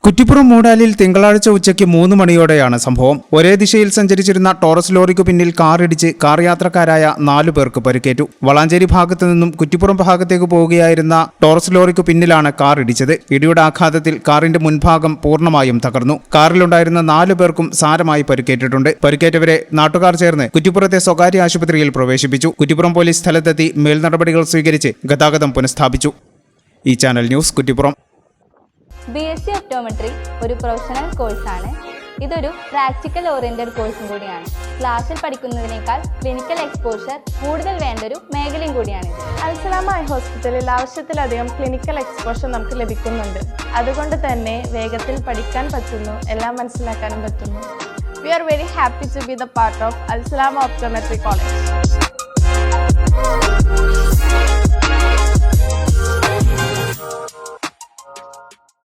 കുറ്റിപ്പുറം മൂടാലിൽ തിങ്കളാഴ്ച ഉച്ചയ്ക്ക് 3 മണിയോടെയാണ് സംഭവം. ഒരേ ദിശയിൽ സഞ്ചരിച്ചിരുന്ന ടോറസ് ലോറിക്കു പിന്നിൽ കാറിടിച്ച് കാർ യാത്രക്കാരായ 4 പേർക്ക് പരിക്കേറ്റു. വളാഞ്ചേരി ഭാഗത്തു നിന്നും കുറ്റിപ്പുറം ഭാഗത്തേക്ക് പോവുകയായിരുന്ന ടോറസ് ലോറിക്കു പിന്നിലാണ് കാർ ഇടിച്ചത്. ഇടിയുടെ ആഘാതത്തിൽ കാറിന്റെ മുൻഭാഗം പൂർണ്ണമായും തകർന്നു. കാറിലുണ്ടായിരുന്ന 4 പേർക്കും സാരമായി പരിക്കേറ്റിട്ടുണ്ട്. പരിക്കേറ്റവരെ നാട്ടുകാർ ചേർന്ന് കുറ്റിപ്പുറത്തെ സ്വകാര്യ ആശുപത്രിയിൽ പ്രവേശിപ്പിച്ചു. കുറ്റിപ്പുറം പോലീസ് സ്ഥലത്തെത്തി മേൽനടപടികൾ സ്വീകരിച്ച് ഗതാഗതം പുനഃസ്ഥാപിച്ചു. ഈ channel news Kuttippuram. BSc optometry ഒരു പ്രൊഫഷണൽ കോഴ്സാണ്. ഇതൊരു പ്രാക്ടിക്കൽ ഓറിയന്റഡ് കോഴ്സും കൂടിയാണ്. ക്ലാസ്സിൽ പഠിക്കുന്നതിനേക്കാൾ ക്ലിനിക്കൽ എക്സ്പോഷർ കൂടുതൽ വേണ്ടൊരു മേഖലയും കൂടിയാണ്. അൽസലാമ ഐ ഹോസ്പിറ്റലിൽ ആവശ്യത്തിലധികം ക്ലിനിക്കൽ എക്സ്പോഷർ നമുക്ക് ലഭിക്കുന്നുണ്ട്. അതുകൊണ്ട് തന്നെ വേഗത്തിൽ പഠിക്കാൻ പറ്റുന്നു, എല്ലാം മനസ്സിലാക്കാനും പറ്റുന്നു. We are very happy to be the part of Al Salama Optometry College.